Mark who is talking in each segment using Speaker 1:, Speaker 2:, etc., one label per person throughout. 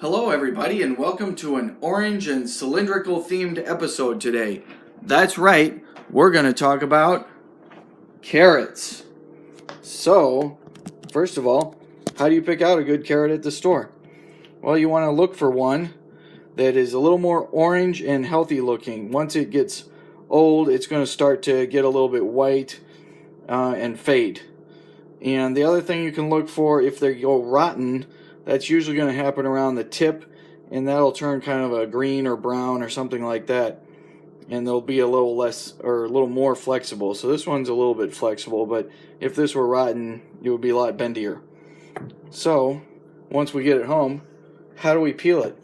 Speaker 1: Hello everybody and welcome to an orange and cylindrical themed episode today. That's right, we're going to talk about carrots. So, first of all, how do you pick out a good carrot at the store? Well, you want to look for one that is a little more orange and healthy looking. Once it gets old, it's going to start to get a little bit white and fade. And the other thing you can look for, if they go rotten, that's usually going to happen around the tip, and that'll turn kind of a green or brown or something like that, and they'll be a little less or a little more flexible. So this one's a little bit flexible, but if this were rotten, it would be a lot bendier. So once we get it home, how do we peel it?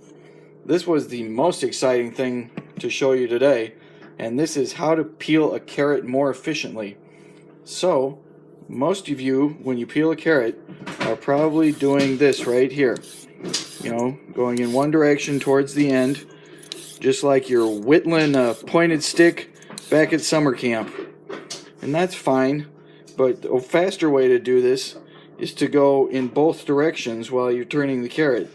Speaker 1: This was the most exciting thing to show you today, and this is how to peel a carrot more efficiently. So most of you, when you peel a carrot, are probably doing this right here. You know, going in one direction towards the end, just like you're whittling a pointed stick back at summer camp. And that's fine, but a faster way to do this is to go in both directions while you're turning the carrot.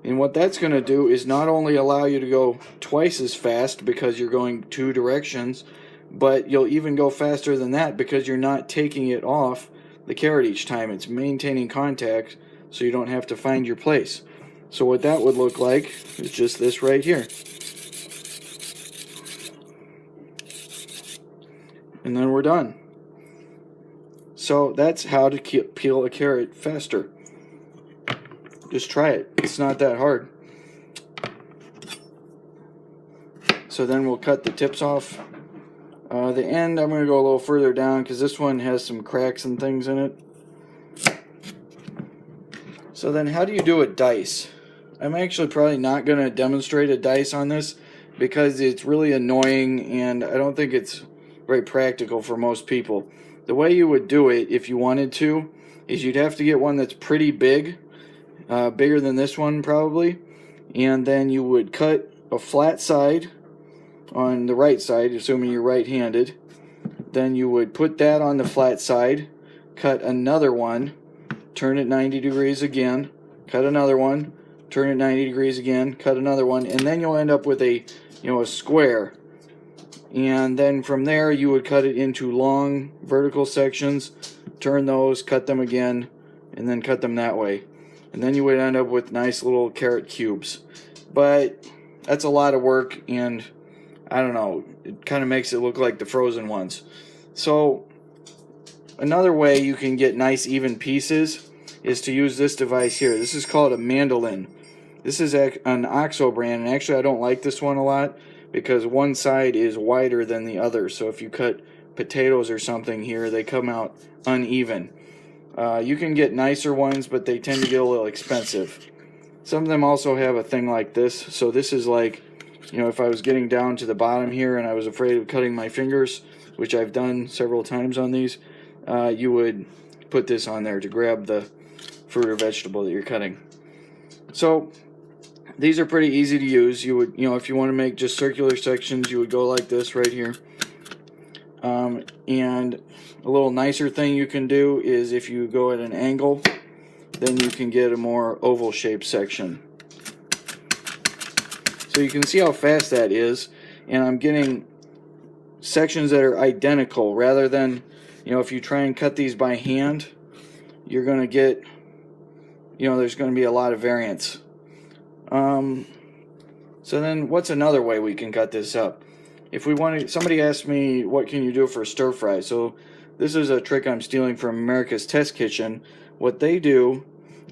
Speaker 1: And what that's going to do is not only allow you to go twice as fast because you're going two directions, but you'll even go faster than that because you're not taking it off the carrot each time. It's maintaining contact so you don't have to find your place. So what that would look like is just this right here. And then we're done. So that's how to peel a carrot faster. Just try it. It's not that hard. So then we'll cut the tips off. The end, I'm going to go a little further down because this one has some cracks and things in it. So then how do you do a dice? I'm actually probably not going to demonstrate a dice on this because it's really annoying and I don't think it's very practical for most people. The way you would do it if you wanted to is you'd have to get one that's pretty big, bigger than this one probably, and then you would cut a flat side on the right side, assuming you're right-handed. Then you would put that on the flat side, cut another one, turn it 90 degrees again, cut another one, turn it 90 degrees again, cut another one, and then you'll end up with a square. And then from there you would cut it into long vertical sections, turn those, cut them again, and then cut them that way. And then you would end up with nice little carrot cubes. But that's a lot of work, and I don't know, it kind of makes it look like the frozen ones. So another way you can get nice even pieces is to use this device here. This is called a mandolin. This is an OXO brand, and actually I don't like this one a lot because one side is wider than the other. So if you cut potatoes or something here, they come out uneven. You can get nicer ones, but they tend to get a little expensive. Some of them also have a thing like this. So this is like, if I was getting down to the bottom here and I was afraid of cutting my fingers, which I've done several times on these, you would put this on there to grab the fruit or vegetable that you're cutting. So these are pretty easy to use. You would, if you want to make just circular sections, you would go like this right here. And a little nicer thing you can do is if you go at an angle, then you can get a more oval shaped section. So you can see how fast that is, and I'm getting sections that are identical rather than, if you try and cut these by hand, you're going to get, there's going to be a lot of variance. So then what's another way we can cut this up? If we want to, somebody asked me, what can you do for stir fry? So this is a trick I'm stealing from America's Test Kitchen. What they do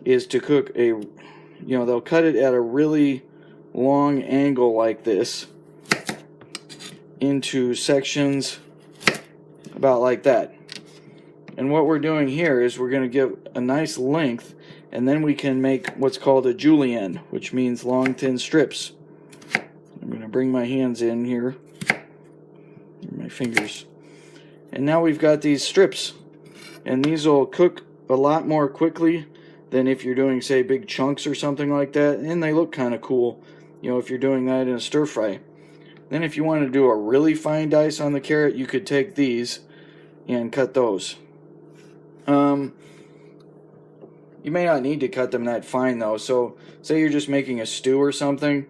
Speaker 1: is to cook they'll cut it at a really long angle like this into sections about like that. And what we're doing here is we're going to give a nice length, and then we can make what's called a julienne, which means long thin strips. I'm going to bring my hands in here, my fingers, and now we've got these strips, and these will cook a lot more quickly than if you're doing, say, big chunks or something like that, and they look kind of cool, if you're doing that in a stir fry. Then if you want to do a really fine dice on the carrot, you could take these and cut those. You may not need to cut them that fine though. So say you're just making a stew or something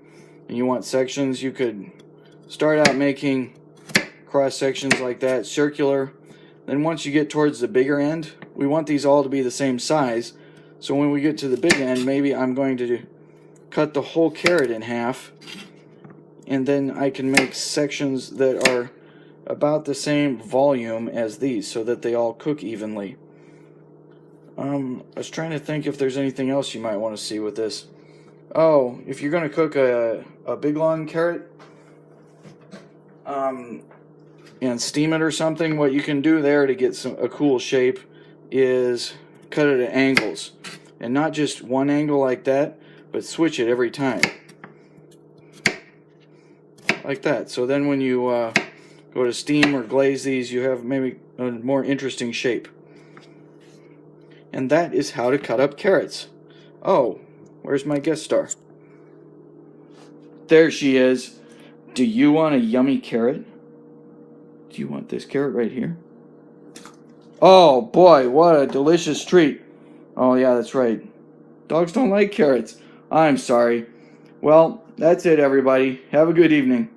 Speaker 1: and you want sections, you could start out making cross sections like that, circular. Then once you get towards the bigger end, we want these all to be the same size. So when we get to the big end, maybe I'm going to cut the whole carrot in half, and then I can make sections that are about the same volume as these so that they all cook evenly. I was trying to think if there's anything else you might want to see with this. Oh, if you're going to cook a big long carrot and steam it or something, what you can do there to get a cool shape is cut it at angles. And not just one angle like that, but switch it every time. Like that. So then when you go to steam or glaze these, you have maybe a more interesting shape. And that is how to cut up carrots. Oh, where's my guest star? There she is. Do you want a yummy carrot? Do you want this carrot right here? Oh boy, what a delicious treat. Oh yeah, that's right. Dogs don't like carrots. I'm sorry. Well, that's it everybody. Have a good evening.